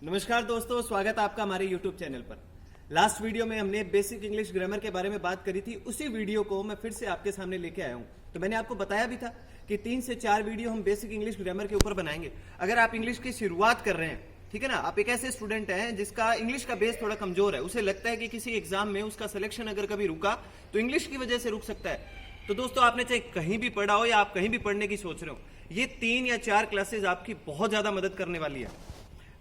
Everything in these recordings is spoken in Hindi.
नमस्कार दोस्तों, स्वागत है आपका हमारे YouTube चैनल पर। लास्ट वीडियो में हमने बेसिक इंग्लिश ग्रामर के बारे में बात करी थी। उसी वीडियो को मैं फिर से आपके सामने लेके आया हूं। तो मैंने आपको बताया भी था कि 3 से 4 वीडियो हम बेसिक इंग्लिश ग्रामर के ऊपर बनाएंगे। अगर आप इंग्लिश की शुरुआत कर रहे हैं, ठीक है ना, आप एक ऐसे स्टूडेंट हैं जिसका इंग्लिश का बेस थोड़ा कमजोर है, उसे लगता है कि किसी एग्जाम में उसका सिलेक्शन अगर कभी रुका तो इंग्लिश की वजह से रुक सकता है। तो दोस्तों, आपने चाहे कहीं भी पढ़ा हो या आप कहीं भी पढ़ने की सोच रहे हो, ये 3 या 4 क्लासेस आपकी बहुत ज्यादा मदद करने वाली है।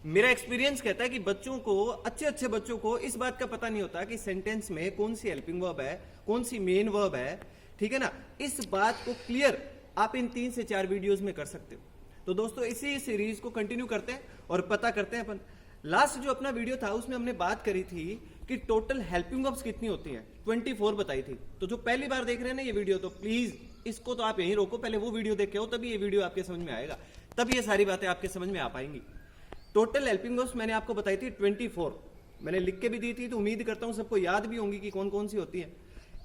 मेरा एक्सपीरियंस कहता है कि बच्चों को, अच्छे बच्चों को इस बात का पता नहीं होता कि सेंटेंस में कौन सी हेल्पिंग वर्ब है, कौन सी मेन वर्ब है, ठीक है ना। इस बात को क्लियर आप इन 3 से 4 वीडियोस में कर सकते हो। तो दोस्तों, इसी सीरीज को कंटिन्यू करते हैं और पता करते हैं अपन। लास्ट जो अपना वीडियो था उसमें हमने बात करी थी कि टोटल हेल्पिंग वर्ब्स कितनी होती हैं, 24 बताई थी। तो जो पहली बार देख रहे हैं ना ये वीडियो, तो प्लीज इसको तो आप यहीं रोको, पहले वो वीडियो देखे हो, तभी ये वीडियो आपके समझ में आएगा, तभी ये सारी बातें आपके समझ में आ पाएंगी। टोटल हेल्पिंग वर्ब्स मैंने आपको बताई थी 24, मैंने लिख के भी दी थी, तो उम्मीद करता हूं सबको याद भी होंगी कि कौन कौन सी होती है।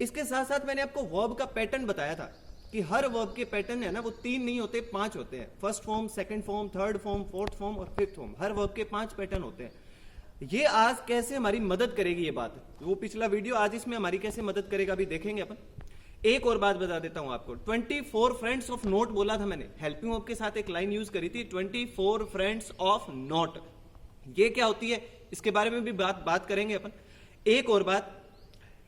इसके साथ साथ मैंने आपको वर्ब का पैटर्न बताया था कि हर वर्ब के पैटर्न है ना, वो 3 नहीं होते, 5 होते हैं। First form, second form, third form, fourth form और फिफ्थ फॉर्म। हर वर्ब के 5 पैटर्न होते हैं। ये आज कैसे हमारी मदद करेगी ये बात, वो पिछला वीडियो आज इसमें हमारी कैसे मदद करेगा अभी देखेंगे अपन। एक और बात बता देता हूं आपको, 24 फ्रेंड्स ऑफ नोट बोला था मैंने, हेल्पिंग वर्ब के साथ एक लाइन यूज करी थी, 24 फ्रेंड्स ऑफ नोट। ये क्या होती है इसके बारे में भी बात करेंगे अपन। एक और बात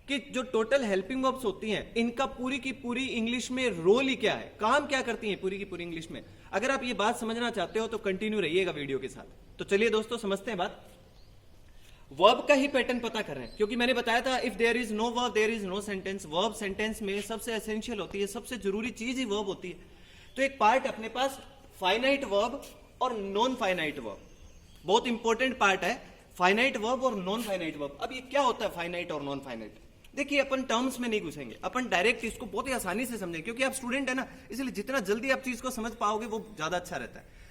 कि जो टोटल हेल्पिंग वर्ब्स होती हैं, इनका पूरी की पूरी इंग्लिश में रोल ही क्या है, काम क्या करती हैं पूरी की पूरी इंग्लिश में। अगर आप ये बात समझना चाहते हो तो कंटिन्यू रहिएगा वीडियो के साथ। तो चलिए दोस्तों, समझते हैं बात। वर्ब का ही पैटर्न पता कर रहे हैं, क्योंकि मैंने बताया था if there is no verb there is no sentence. Verb sentence में सबसे एसेंशियल होती है, सबसे जरूरी चीज ही वर्ब होती है। तो एक पार्ट अपने पास फाइनाइट वर्ब और नॉन फाइनाइट वर्ब, बहुत इंपॉर्टेंट पार्ट है, फाइनाइट वर्ब और नॉन फाइनाइट वर्ब। अब ये क्या होता है फाइनाइट और नॉन फाइनाइट? देखिए, अपन टर्म्स में नहीं घुसेंगे, अपन डायरेक्ट इसको बहुत ही आसानी से समझेंगे, क्योंकि आप स्टूडेंट है ना, इसलिए जितना जल्दी आप चीज को समझ पाओगे वो ज्यादा अच्छा रहता है।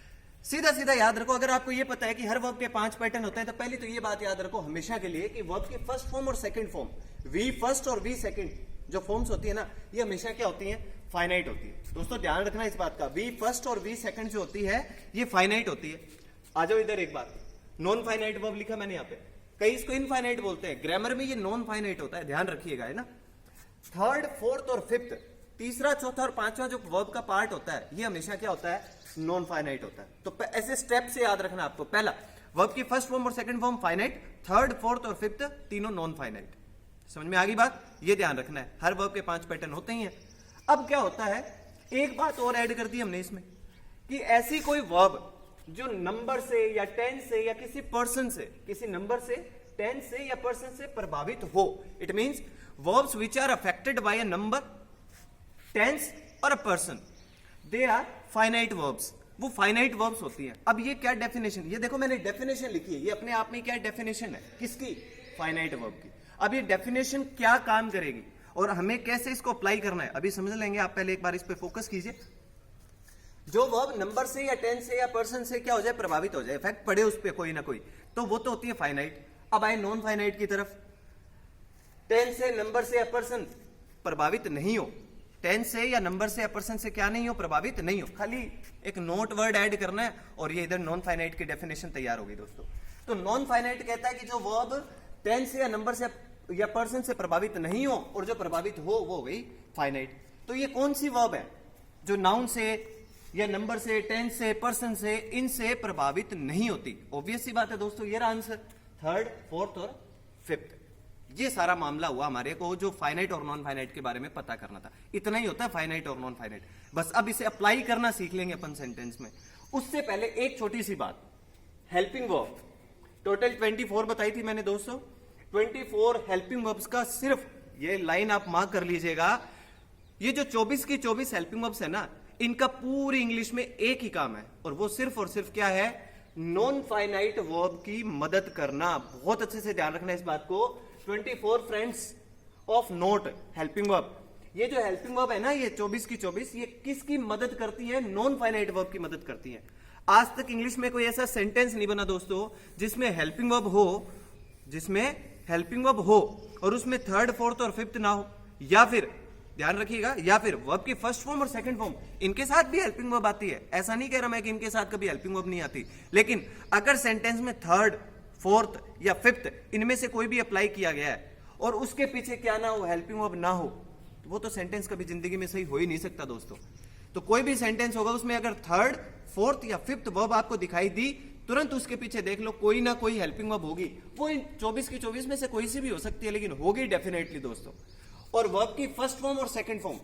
सीधा सीधा याद रखो, अगर आपको ये पता है कि हर वर्ब के 5 पैटर्न होते हैं, तो पहले तो ये बात याद रखो हमेशा के लिए कि वर्ब की फर्स्ट फॉर्म और सेकंड फॉर्म, वी फर्स्ट और वी सेकंड, जो फॉर्म्स होती है ना, ये हमेशा क्या होती है, फाइनाइट होती है। दोस्तों ध्यान रखना इस बात का, वी फर्स्ट और वी सेकंड जो होती है ये फाइनाइट होती है। आ जाओ इधर, एक बात, नॉन फाइनाइट वर्ब लिखा मैंने यहाँ पे, कई इसको इनफाइनाइट बोलते हैं, ग्रामर में ये नॉन फाइनाइट होता है, ध्यान रखिएगा, है ना। थर्ड, फोर्थ और फिफ्थ, तीसरा, चौथा और पांचवा जो वर्ब का पार्ट होता है, ये हमेशा क्या होता है, नॉन फाइनाइट होता है। तो ऐसे स्टेप से याद रखना आपको, पहला वर्ब की फर्स्ट फॉर्म और second form finite, third, fourth और फिफ्थ तीनों नॉन फाइनाइट। समझ में आ गई बात? ये ध्यान रखना है, हर वर्ब के 5 पैटर्न होते ही हैं। अब क्या होता है, एक बात और ऐड कर दी हमने इसमें, कि ऐसी कोई वर्ब जो नंबर से या टेंस से या किसी पर्सन से, किसी नंबर से, टेंस से या पर्सन से प्रभावित हो। It means verbs which are affected by a number, tense or a person, they are finite verbs। वो finite verbs होती हैं। अब ये क्या डेफिनेशन, ये देखो मैंने डेफिनेशन लिखी है, ये अपने आप में क्या डेफिनेशन है, किसकी, finite verb की। अब ये डेफिनेशन क्या काम करेगी और हमें कैसे इसको अप्लाई करना है अभी समझ लेंगे। आप पहले एक बार इस पे फोकस कीजिए। जो वर्ब नंबर से या टेंस से या पर्सन से क्या हो जाए, प्रभावित हो जाए, इफेक्ट पड़े उस पर कोई ना कोई, तो वो तो होती है फाइनाइट। अब आए नॉन फाइनाइट की तरफ, टेंस से, नंबर से या पर्सन प्रभावित नहीं हो, टेंस से या नंबर से या पर्सन से क्या नहीं हो, प्रभावित नहीं हो, खाली एक नोट वर्ड ऐड करना है और ये इधर नॉन फाइनाइट की डेफिनेशन तैयार होगी दोस्तों। तो नॉन फाइनाइट कहता है कि जो वर्ब टेंस से या नंबर से या पर्सन से प्रभावित नहीं हो और जो प्रभावित हो वो हो गई फाइनाइट। तो ये कौन सी वर्ब है जो नाउन से या नंबर से, टेंस से, पर्सन से, इनसे प्रभावित नहीं होती? ऑब्वियस सी बात है दोस्तों, ये आंसर थर्ड, फोर्थ और फिफ्थ। ये सारा मामला हुआ हमारे को जो फाइनाइट और नॉन फाइनाइट के बारे में पता करना था। इतना ही होता है फाइनाइट और नॉन फाइनाइट। बस अब इसे अप्लाई करना सीख लेंगे अपन सेंटेंस में। उससे पहले एक छोटी सी बात, हेल्पिंग वर्ब टोटल 24 बताई थी मैंने दोस्तों। 24 हेल्पिंग वर्ब्स का सिर्फ ये लाइन आप मार्क कर लीजिएगा, ये जो 24 की 24 हेल्पिंग वर्ब्स है ना, इनका पूरी इंग्लिश में एक ही काम है और वो सिर्फ और सिर्फ क्या है, नॉन फाइनाइट वर्ब की मदद करना। बहुत अच्छे से ध्यान रखना इस बात को। 24 friends of note helping verb, ये जो हेल्पिंग वर्ब है ना, ये 24 की 24, ये किसकी मदद करती है, नॉन फाइनाइट वर्ब की मदद करती है। आज तक इंग्लिश में कोई ऐसा सेंटेंस नहीं बना दोस्तों जिसमें हेल्पिंग वर्ब हो, जिसमें हेल्पिंग वर्ब हो और उसमें थर्ड, फोर्थ और फिफ्थ ना हो, या फिर ध्यान रखिएगा, या फिर वर्ब की फर्स्ट फॉर्म और सेकंड फॉर्म इनके साथ भी हेल्पिंग वर्ब आती है। ऐसा नहीं कह रहा मैं कि इनके साथ कभी हेल्पिंग वर्ब नहीं आती, लेकिन अगर सेंटेंस में थर्ड, फोर्थ या फिफ्थ इनमें से कोई भी अप्लाई किया गया है और उसके पीछे क्या ना हो, हेल्पिंग वर्ब ना हो, तो वो तो सेंटेंस कभी जिंदगी में सही हो ही नहीं सकता दोस्तों। तो कोई भी सेंटेंस होगा उसमें अगर थर्ड, फोर्थ या फिफ्थ वर्ब आपको दिखाई दी, तुरंत उसके पीछे देख लो कोई ना कोई हेल्पिंग वर्ब होगी। वो इन 24 की 24 में से कोई सी भी हो सकती है, लेकिन होगी डेफिनेटली दोस्तों। और वर्ब की फर्स्ट फॉर्म और सेकंड फॉर्म,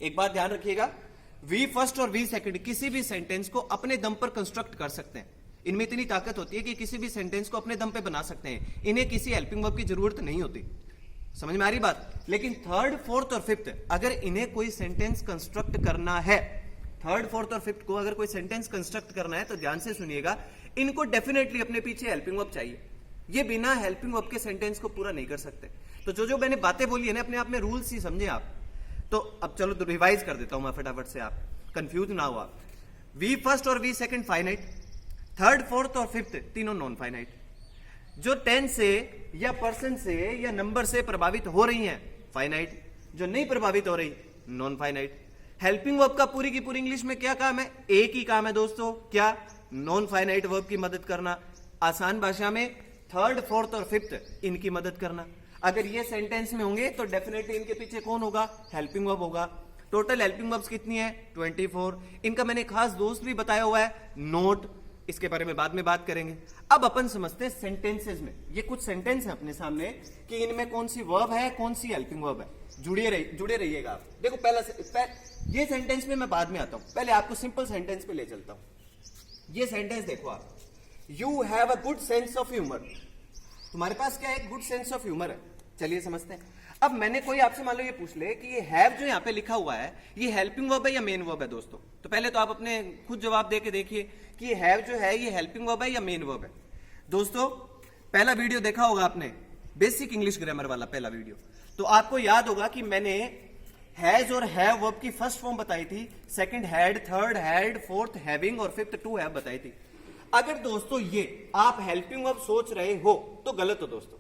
एक बात ध्यान रखिएगा, वी फर्स्ट और वी सेकंड किसी भी सेंटेंस को अपने दम पर कंस्ट्रक्ट कर सकते हैं। इनमें इतनी ताकत होती है कि किसी भी सेंटेंस को अपने दम पे बना सकते हैं, इन्हें किसी हेल्पिंग वर्ब की जरूरत नहीं होती। समझ में आ रही बात? लेकिन थर्ड, फोर्थ और फिफ्थ अगर इन्हें कोई सेंटेंस कंस्ट्रक्ट करना है, थर्ड, फोर्थ और फिफ्थ को अगर कोई सेंटेंस कंस्ट्रक्ट करना है, तो ध्यान से सुनिएगा, इनको डेफिनेटली अपने पीछे हेल्पिंग वर्ब चाहिए। ये बिना हेल्पिंग वर्ब के सेंटेंस को पूरा नहीं कर सकते। तो जो जो मैंने बातें बोली है ना, अपने आप में रूल्स ही समझे आप। तो अब चलो तो रिवाइज कर देता हूं मैं फटाफट से, आप कंफ्यूज ना हो आप। वी फर्स्ट और V second finite, third, fourth और फिफ्थ तीनों नॉन फाइनाइट। जो टेंस से या पर्सन से या नंबर से प्रभावित हो रही हैं फाइनाइट, जो नहीं प्रभावित हो रही नॉन फाइनाइट। हेल्पिंग वर्ब का पूरी की पूरी इंग्लिश में क्या काम है? एक ही काम है दोस्तों, क्या? नॉन फाइनाइट वर्ब की मदद करना। आसान भाषा में थर्ड, फोर्थ और फिफ्थ इनकी मदद करना। अगर ये सेंटेंस में होंगे तो डेफिनेटली इनके पीछे कौन होगा? हेल्पिंग वर्ब होगा। टोटल हेल्पिंग वर्ब्स कितनी है? 24। इनका मैंने खास दोस्त भी बताया हुआ है, नोट, इसके बारे में बाद में बात करेंगे। अब अपन समझते हैं सेंटेंसेस में, ये कुछ सेंटेंस है अपने सामने कि इनमें कौन सी वर्ब है, कौन सी हेल्पिंग वर्ब है। जुड़े रहिएगा आप। देखो ये सेंटेंस में मैं बाद में आता हूं, पहले आपको सिंपल सेंटेंस पे ले चलता हूं। ये सेंटेंस देखो आप, you have a good sense of humour. तुम्हारे पास क्या है? गुड सेंस ऑफ ह्यूमर है। चलिए समझते हैं। अब मैंने कोई आपसे मान लो ये पूछ ले कि ये हैव जो यहां पे लिखा हुआ है, ये हेल्पिंग वर्ब है या मेन वर्ब है दोस्तों? तो पहले तो आप अपने खुद जवाब दे के देखिए कि ये हैव जो है ये हेल्पिंग वर्ब है या मेन वर्ब है। दोस्तों पहला वीडियो देखा होगा आपने, बेसिक इंग्लिश ग्रामर वाला पहला वीडियो, तो आपको याद होगा कि मैंने हैज और हैव वर्ब की फर्स्ट फॉर्म बताई थी, second had, third had, fourth having और फिफ्थ टू हैव बताई थी। अगर दोस्तों ये आप हेल्पिंग वर्ब सोच रहे हो तो गलत हो दोस्तों,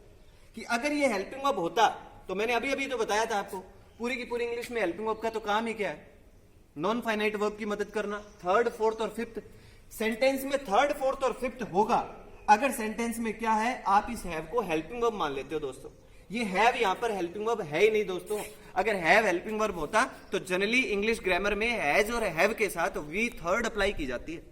कि अगर ये हेल्पिंग वर्ब होता तो मैंने अभी तो बताया था आपको, पूरी की पूरी इंग्लिश में हेल्पिंग वर्ब का तो काम ही क्या है? नॉन फाइनाइट वर्ब की मदद करना। थर्ड, फोर्थ और फिफ्थ सेंटेंस में थर्ड, फोर्थ और फिफ्थ होगा अगर सेंटेंस में क्या है, आप इस हैव को हेल्पिंग वर्ब मान लेते हो दोस्तों। ये हैव यहां पर हेल्पिंग वर्ब है ही नहीं दोस्तों। अगर हैव हेल्पिंग वर्ब होता तो जनरली इंग्लिश ग्रामर में हैज और हैव के साथ वी थर्ड अप्लाई की जाती है।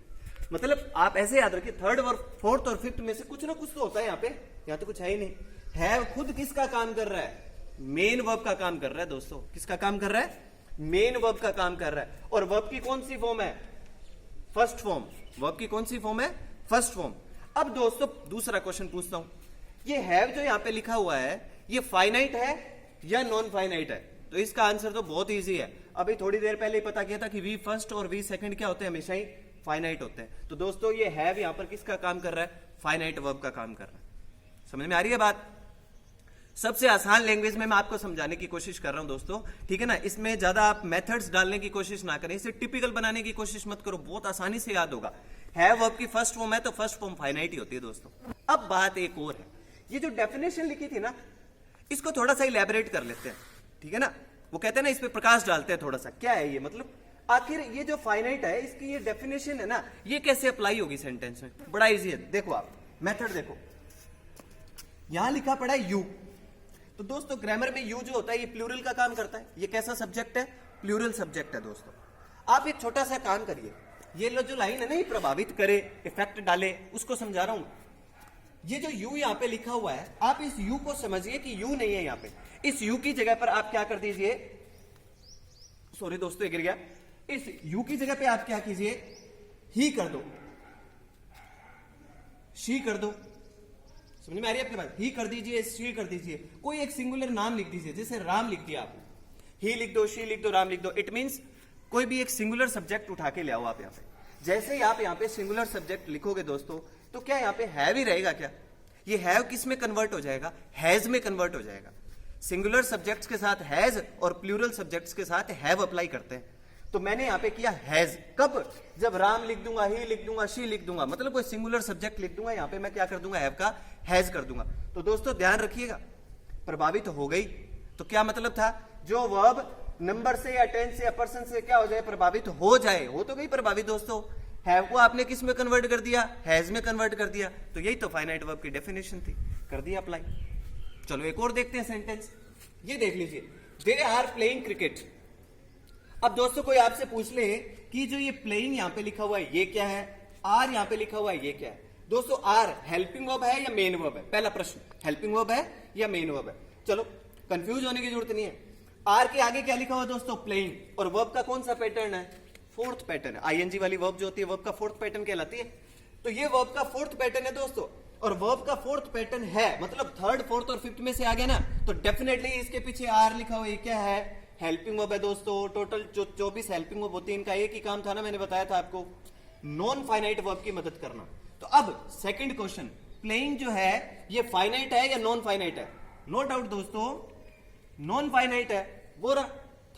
मतलब आप ऐसे याद रखिए, थर्ड और फोर्थ और फिफ्थ में से कुछ ना कुछ तो होता है यहाँ पे, यहाँ तो कुछ है ही नहीं। हैव खुद किसका काम कर रहा है? मेन वर्ब का काम कर रहा है दोस्तों। किसका काम कर रहा है? मेन वर्ब का काम कर रहा है। और वर्ब की कौन सी फॉर्म है? First form. वर्ब की कौन सी फॉर्म है? First form. अब दोस्तों दूसरा क्वेश्चन पूछता हूं, ये हैव जो यहां पे लिखा हुआ है ये फाइनाइट है या नॉन फाइनाइट है? तो इसका आंसर तो बहुत इजी है। अभी थोड़ी देर पहले ही पता किया था कि वी फर्स्ट और वी सेकंड क्या होते हैं? हमेशा ही फाइनाइट होते हैं। तो दोस्तों ये हैव यहां पर किसका काम कर रहा है? फाइनाइट वर्ब का काम कर रहा है। समझ में आ रही है बात? सबसे आसान लैंग्वेज में मैं आपको समझाने की कोशिश कर रहा हूं दोस्तों, ठीक है ना। इसमें ज्यादा आप मेथड्स डालने की कोशिश ना करें, इसे टिपिकल बनाने की कोशिश मत करो, बहुत आसानी से याद होगा। हैव वर्ब की फर्स्ट फॉर्म है तो फर्स्ट फॉर्म फाइनाइट ही होती है दोस्तों। अब बात एक और है, ये जो डेफिनेशन लिखी थी ना, इसको थोड़ा सा इलैबोरेट कर लेते हैं, ठीक है ना। वो कहते हैं ना, इस पे प्रकाश डालते हैं थोड़ा सा, क्या है ये, मतलब आखिर ये जो फाइनाइट है इसकी ये डेफिनेशन है ना, ये कैसे अप्लाई होगी सेंटेंस में? बड़ा इजी है, देखो आप मेथड देखो, यहां लिखा पड़ा है यू। तो दोस्तों ग्रामर में यू जो होता है ये प्लूरल का काम करता है। ये कैसा सब्जेक्ट है? प्लूरल सब्जेक्ट है दोस्तों। आप एक छोटा सा काम करिए, ये लो जो लाइन है ना, ये प्रभावित करे, इफेक्ट डाले, उसको समझा रहा हूं। ये जो यू यहां पे लिखा हुआ है, आप इस यू को समझिए कि यू नहीं है यहां पे। इस यू की जगह पर आप क्या कर दीजिए, सॉरी दोस्तों ये गिर गया, इस यू की जगह पे आप क्या कीजिए, ही कर दो, शी कर दो। समझ में आ रही है आपके बात? ही कर दीजिए, शी कर दीजिए, कोई एक सिंगुलर नाम लिख दीजिए, जैसे राम लिख दिया आप, ही लिख दो, शी लिख दो, राम लिख दो। इट मींस कोई भी एक सिंगुलर सब्जेक्ट उठा के ले आओ आप यहाँ पे। जैसे ही आप यहाँ पे सिंगुलर सब्जेक्ट लिखोगे दोस्तों, तो क्या यहाँ पे हैव ही रहेगा क्या? ये हैव किस में कन्वर्ट हो जाएगा? हैज में कन्वर्ट हो जाएगा। सिंगुलर सब्जेक्ट्स के साथ हैज और प्लूरल सब्जेक्ट्स के साथ हैव अप्लाई करते हैं। तो मैंने यहाँ पे किया हैज, कब? जब राम लिख दूंगा, ही लिख दूंगा, शी लिख दूंगा, मतलब कोई सिंगुलर सब्जेक्ट लिख दूंगा, यहाँ पे मैं क्या कर दूंगा, हैव का हैज कर दूंगा। तो दोस्तों ध्यान रखिएगा, प्रभावित हो गई तो क्या मतलब था, जो वर्ब नंबर से या टेंस से या पर्सन से क्या हो जाए, प्रभावित हो जाए। हो तो गई प्रभावित दोस्तों। हैव को आपने किस में कन्वर्ट कर दिया, हैज में कन्वर्ट कर दिया। तो यही तो फाइनाइट वर्ब की डेफिनेशन थी, कर दिया अप्लाई। चलो एक और देखते हैं सेंटेंस, ये देख लीजिए, दे आर प्लेइंग क्रिकेट। अब दोस्तों कोई आपसे पूछ ले कि जो ये प्लेइंग यहां पे लिखा हुआ है ये क्या है, आर यहां पे लिखा हुआ है ये क्या है। दोस्तों आर हेल्पिंग वर्ब है या मेन वर्ब है, पहला प्रश्न, हेल्पिंग वर्ब है या मेन वर्ब है। चलो कंफ्यूज होने की जरूरत नहीं है। आर के आगे क्या लिखा हुआ दोस्तों, प्लेइंग, और वर्ब का कौन सा पैटर्न है, फोर्थ पैटर्न है। आईएनजी वाली वर्ब जो होती है वर्ब का फोर्थ पैटर्न कहलाती है। तो ये वर्ब का फोर्थ पैटर्न है दोस्तों, और वर्ब का फोर्थ पैटर्न है मतलब थर्ड, फोर्थ और फिफ्थ में से आ गया ना, तो डेफिनेटली इसके पीछे आर लिखा हुआ, ये क्या है, हेल्पिंग वर्ब है दोस्तों। टोटल जो 24 हेल्पिंग वर्ब होती है, इनका एक ही काम था ना, मैंने बताया था आपको, नॉन फाइनाइट वर्ब की मदद करना। तो अब सेकंड क्वेश्चन, प्लेइंग जो है ये फाइनाइट है या नॉन फाइनाइट है। नो डाउट दोस्तों नॉन फाइनाइट है, वो रहा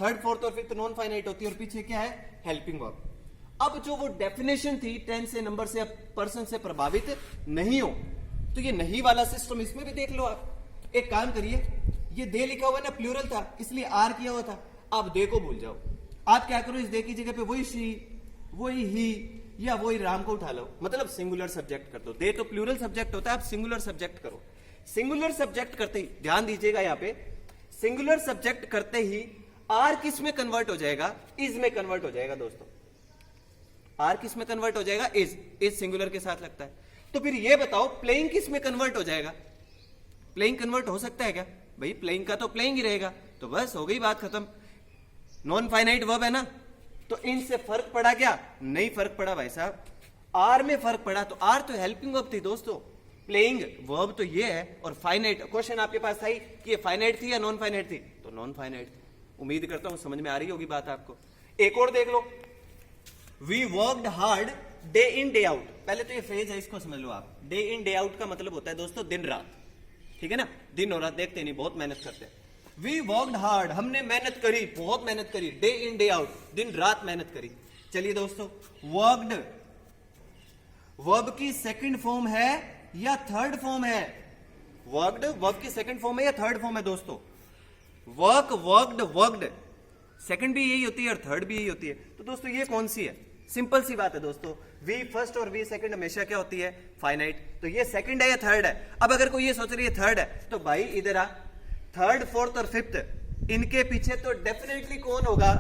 थर्ड, फोर्थ और फिफ्थ नॉन फाइनाइट होती है, और पीछे क्या है, हेल्पिंग वर्ब। अब जो वो डेफिनेशन थी टेंस से, नंबर से, पर्सन से प्रभावित नहीं हो, तो ये नहीं वाला सिस्टम इसमें भी देख लो आप। एक काम करिए, ये दे लिखा हुआ ना, प्लूरल था इसलिए आर किया हुआ था, आप दे को भूल जाओ। आप क्या करो, इस दे की जगह पे वही शी, वही ही या वही राम को उठा लो, मतलब सिंगुलर सब्जेक्ट कर दो। दे तो प्लूरल सब्जेक्ट होता है, आप सिंगुलर सब्जेक्ट करो। सिंगुलर सब्जेक्ट करते ही ध्यान दीजिएगा, यहां पे सिंगुलर सब्जेक्ट करते ही आर किस में कन्वर्ट हो जाएगा, इज में कन्वर्ट हो जाएगा दोस्तों। आर किस में कन्वर्ट हो जाएगा, इज सिंगुलर के साथ लगता है। तो फिर ये बताओ प्लेइंग किस में कन्वर्ट हो जाएगा, प्लेइंग कन्वर्ट हो सकता है क्या भाई, प्लेइंग का तो प्लेइंग ही रहेगा। तो बस हो गई बात खत्म, नॉन फाइनाइट वर्ब है ना, तो इनसे फर्क पड़ा क्या, नहीं फर्क पड़ा भाई साहब। आर में फर्क पड़ा, तो आर तो हेल्पिंग वर्ब थी दोस्तों, प्लेइंग वर्ब तो ये है, और फाइनाइट क्वेश्चन आपके पास था ही कि ये फाइनाइट थी या नॉन फाइनाइट थी, तो नॉन फाइनाइट थी। उम्मीद करता हूं समझ में आ रही होगी बात आपको। एक और देख लो, we worked hard day in day out. पहले तो ये फ्रेज है, इसको समझ लो आप। डे इन डे आउट का मतलब होता है दोस्तों दिन रात, ठीक है ना, दिन और रात देखते नहीं, बहुत मेहनत करते हैं। वी वर्कड हार्ड, हमने मेहनत करी, बहुत मेहनत करी, डे इन डे आउट, दिन रात मेहनत करी। चलिए दोस्तों, वर्कड वर्ब की सेकंड फॉर्म है या थर्ड फॉर्म है, वर्कड वर्ब की सेकंड फॉर्म है या थर्ड फॉर्म है दोस्तों। वर्क, वर्कड, वर्कड, सेकंड भी यही होती है और थर्ड भी यही होती है। तो दोस्तों ये कौन सी है, सिंपल सी बात है दोस्तों, वी फर्स्ट और वी सेकंड हमेशा क्या होती है, फाइनाइट। तो ये सेकंड है या थर्ड है। अब अगर कोई ये सोच रही है थर्ड है, तो भाई इधर आ, थर्ड, फोर्थ और फिफ्थ इनके पीछे तो डेफिनेटली कौन होगा,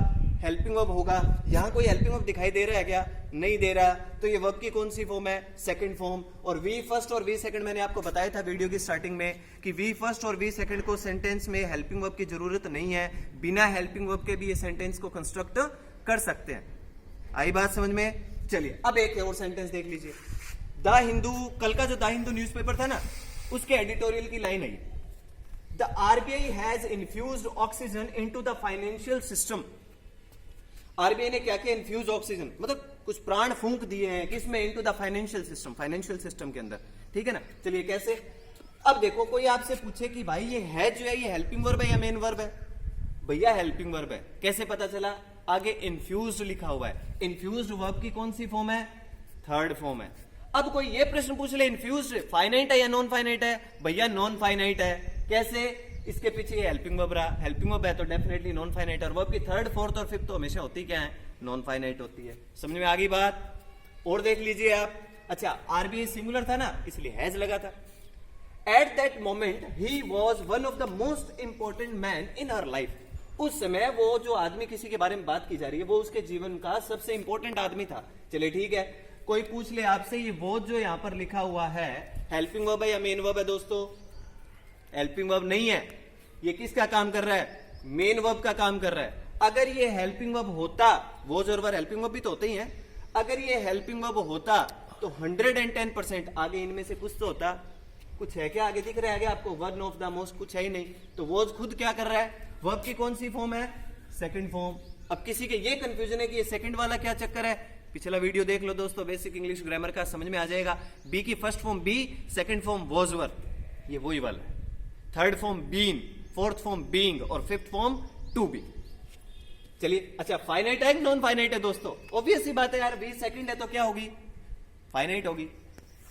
हेल्पिंग वर्ब होगा। यहां कोई हेल्पिंग वर्ब दिखाई दे रहा है क्या, नहीं दे रहा, तो ये वर्ब की कौन सी फॉर्म है, सेकंड फॉर्म। और वी फर्स्ट और वी सेकंड मैंने आपको बताया था वीडियो की स्टार्टिंग में कि वी फर्स्ट और वी सेकंड को सेंटेंस में हेल्पिंग वर्ब की जरूरत नहीं है, बिना हेल्पिंग वर्ब के भी ये सेंटेंस को कंस्ट्रक्ट कर सकते हैं। आई बात समझ में। चलिए अब एक और सेंटेंस देख लीजिए, द हिंदू, कल का जो द हिंदू न्यूज़पेपर था ना, उसके एडिटोरियल की लाइन है, the RBI has infused oxygen into the financial system. RBI ने क्या किया, इन्फ्यूज ऑक्सीजन, मतलब कुछ प्राण फूंक दिए हैं किसमें, into the financial system, financial system के अंदर, ठीक है ना। चलिए कैसे, अब देखो कोई आपसे पूछे कि भाई ये है जो है ये हेल्पिंग वर्ब है या मेन वर्ब है, भैया हेल्पिंग वर्ब है। कैसे पता चला, आगे इन्फ्यूज्ड लिखा हुआ है, इन्फ्यूज्ड वर्ब की कौन सी फॉर्म है, थर्ड फॉर्म है। अब कोई ये प्रश्न पूछ ले इन्फ्यूज्ड फाइनाइट है या नॉन फाइनाइट है, भैया नॉन फाइनाइट है। कैसे, इसके पीछे ये हेल्पिंग वर्ब रहा, हेल्पिंग वर्ब है तो डेफिनेटली नॉन फाइनाइट, और वर्ब की थर्ड, फोर्थ और फिफ्थ तो हमेशा होती क्या है, नॉन फाइनाइट होती है। समझ में आ गई बात। और देख लीजिए आप, अच्छा आरबीआई सिंगुलर था ना, इसलिए हैज लगा था। At that moment he was one of the most important man in her life. उस समय वो जो आदमी किसी के बारे में बात की जा रही है, वो उसके जीवन का सबसे इंपॉर्टेंट आदमी था। चलिए ठीक है, कोई पूछ ले आपसे ये वो जो यहां पर लिखा हुआ है हेल्पिंग वर्ब है या मेन वर्ब है दोस्तों, हेल्पिंग वर्ब नहीं है, ये किसका काम कर रहा है, मेन वर्ब का काम कर रहा है। अगर ये हेल्पिंग वर्ब होता, वो और वर्ब हेल्पिंग वर्ब भी तो होते ही हैं, अगर ये हेल्पिंग वर्ब होता तो 110% आगे इनमें से कुछ तो होता। कुछ है क्या, आगे दिख रहा है आगे आपको, वन ऑफ द मोस्ट, कुछ है ही नहीं। तो वो खुद क्या कर रहा है, वर्ब की कौन सी फॉर्म है, सेकंड फॉर्म। अब किसी के ये कंफ्यूजन है कि ये सेकंड वाला क्या चक्कर है, पिछला वीडियो देख लो दोस्तों, बेसिक इंग्लिश ग्रामर का, समझ में आ जाएगा। बी की first form be, second form was were, ये वही वाला है। Third form been, fourth form being और फिफ्थ फॉर्म टू बी। चलिए अच्छा, फाइनाइट है नॉन फाइनाइट है दोस्तों, ऑब्वियस सी बात है यार, बी सेकंड है तो क्या होगी, फाइनाइट होगी।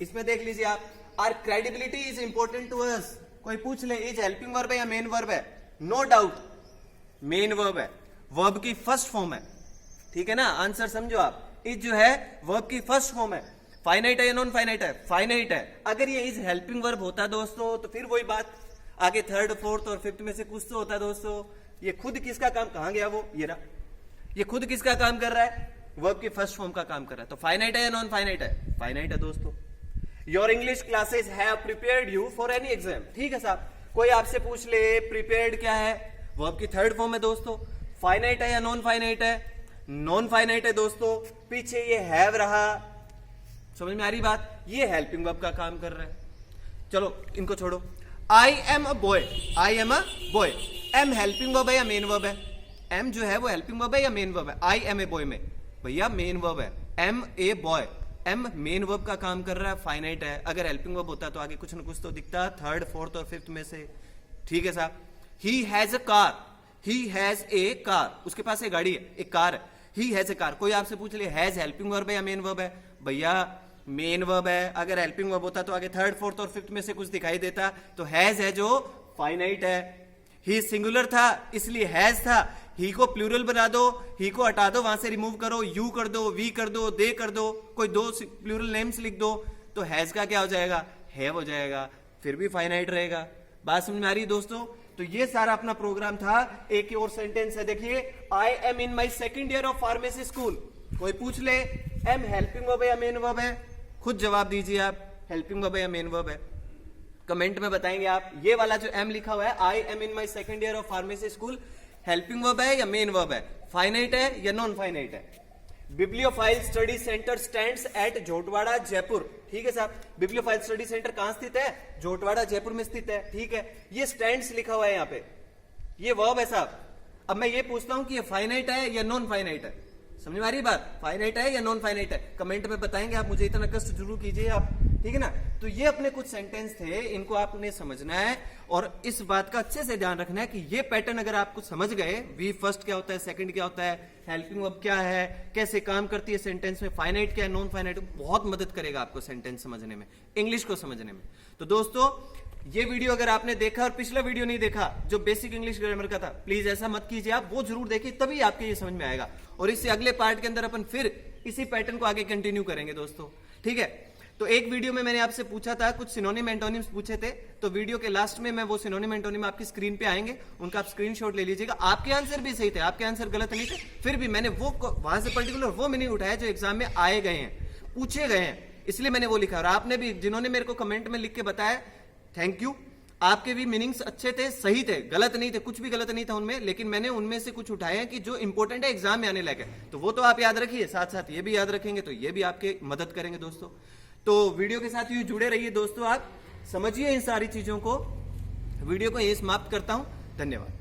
इसमें देख लीजिए आप, our credibility is important to us. कोई पूछ ले इज हेल्पिंग वर्ब है या मेन वर्ब है, नो डाउट मेन वर्ब है। वर्ब की फर्स्ट फॉर्म है, ठीक है ना, आंसर समझो आप, इज जो है वर्ब की फर्स्ट फॉर्म है। फाइनाइट है या नॉन फाइनाइट है? फाइनाइट है। अगर ये इज हेल्पिंग वर्ब होता दोस्तों तो फिर वही बात, आगे थर्ड फोर्थ और फिफ्थ में से कुछ तो होता दोस्तों। ये खुद किसका काम, कहां गया वो, ये रहा, ये खुद किसका काम कर रहा है, वर्ब की फर्स्ट फॉर्म का काम कर रहा है। तो फाइनाइट है या नॉन फाइनाइट है? फाइनाइट है दोस्तों। Your English classes have prepared you for any exam, ठीक है साहब। कोई आपसे पूछ ले प्रिपेयर्ड क्या है, वर्ब की थर्ड फॉर्म है दोस्तों। फाइनाइट है या नॉन फाइनाइट है? नॉन फाइनाइट है दोस्तों। पीछे ये हैव रहा, समझ में आ रही बात, ये हेल्पिंग वर्ब का काम कर रहा है। चलो इनको छोड़ो। I am a boy, I am a boy, am helping verb है या मेन वर्ब है? एम जो है वो हेल्पिंग वर्ब है या मेन वर्ब है? आई एम ए बॉय में भैया मेन वर्ब है, am a boy, am main verb का काम कर रहा है, फाइनाइट है। अगर हेल्पिंग वर्ब होता तो आगे कुछ ना कुछ तो दिखता, थर्ड फोर्थ और फिफ्थ में से, ठीक है साहब। He has a car, he has a car, उसके पास एक गाड़ी है, एक कार है, ही हैज ए कार। कोई आपसे पूछ ले हैज हेल्पिंग वर्ब है या मेन वर्ब है? भैया मेन वर्ब है। अगर हेल्पिंग वर्ब होता तो आगे थर्ड फोर्थ और फिफ्थ में से कुछ दिखाई देता, तो हैज है जो फाइनाइट है। ही सिंगुलर था इसलिए हैज था, ही को प्लूरल बना दो, ही को हटा दो, वहां से रिमूव करो, यू कर दो, वी कर दो, दे कर दो, कोई दो प्लूरल नेम्स लिख दो, तो हैज का क्या हो जाएगा, हैव हो जाएगा, फिर भी फाइनाइट रहेगा। बात समझ में आ रही है दोस्तों? तो ये सारा अपना प्रोग्राम था। एक और सेंटेंस है, देखिए, I am in my second year of pharmacy school. कोई पूछ ले एम हेल्पिंग वर्ब है या मेन वर्ब है? खुद जवाब दीजिए आप, हेल्पिंग वर्ब है या मेन वर्ब है? कमेंट में बताएंगे आप। ये वाला जो एम लिखा हुआ है, I am in my second year of pharmacy school, helping verb है या मेन वर्ब है? फाइनाइट है या नॉन फाइनाइट है? Bibliophile study centre stands eight Jhotwara Jaipur, ठीक है साहब। बिब्लियोफाइल स्टडी सेंटर कहां स्थित है? जोटवाड़ा जयपुर में स्थित है, ठीक है। ये स्टैंड्स लिखा हुआ है यहाँ पे, ये वर्ब है साहब। अब मैं ये पूछता हूं कि ये फाइनाइट है या नॉन फाइनाइट है? समझ में आ रही बात, फाइनाइट है या नॉन फाइनाइट है? कमेंट में बताएंगे आप, मुझे इतना कष्ट जरूर कीजिए आप, ठीक है ना। तो ये अपने कुछ सेंटेंस थे, इनको आपने समझना है और इस बात का अच्छे से ध्यान रखना है कि ये पैटर्न अगर आपको समझ गए, वी फर्स्ट क्या होता है, सेकंड क्या होता है, हेल्पिंग वर्ब क्या है, कैसे काम करती है सेंटेंस में, फाइनाइट क्या है, नॉन फाइनाइट, बहुत मदद करेगा आपको सेंटेंस समझने में, इंग्लिश को समझने में। तो दोस्तों ये वीडियो अगर आपने देखा और पिछला वीडियो नहीं देखा जो बेसिक इंग्लिश ग्रामर का था, प्लीज ऐसा मत कीजिए, आप वो जरूर देखिए, तभी आपके ये समझ में आएगा। और इससे अगले पार्ट के अंदर अपन फिर इसी पैटर्न को आगे कंटिन्यू करेंगे दोस्तों, ठीक है। तो एक वीडियो में मैंने आपसे पूछा था, कुछ सिनोनिम एंटोनिम्स पूछे थे, तो वीडियो के लास्ट में मैं वो सिनोनिम एंटोनिम आपकी स्क्रीन पे आएंगे, उनका आप स्क्रीनशॉट ले लीजिएगा। आपके आंसर भी सही थे, आपके आंसर गलत नहीं थे, फिर भी मैंने वो वहां से पर्टिकुलर वो मैंने उठाया जो एग्जाम में आए गए हैं, पूछे गए हैं, इसलिए मैंने वो लिखा। और आपने भी, जिन्होंने मेरे को कमेंट में लिख के बताया, थैंक यू। आपके भी मीनिंग्स अच्छे थे, सही थे, गलत नहीं थे, कुछ भी गलत नहीं था उनमें, लेकिन मैंने उनमें से कुछ उठाए हैं कि जो इंपॉर्टेंट है एग्जाम में आने लगे, तो वो तो आप याद रखिए, साथ साथ ये भी याद रखेंगे तो ये भी आपके मदद करेंगे दोस्तों। तो वीडियो के साथ यूं जुड़े रहिए दोस्तों, आप समझिए इन सारी चीजों को। वीडियो को यही समाप्त करता हूं, धन्यवाद।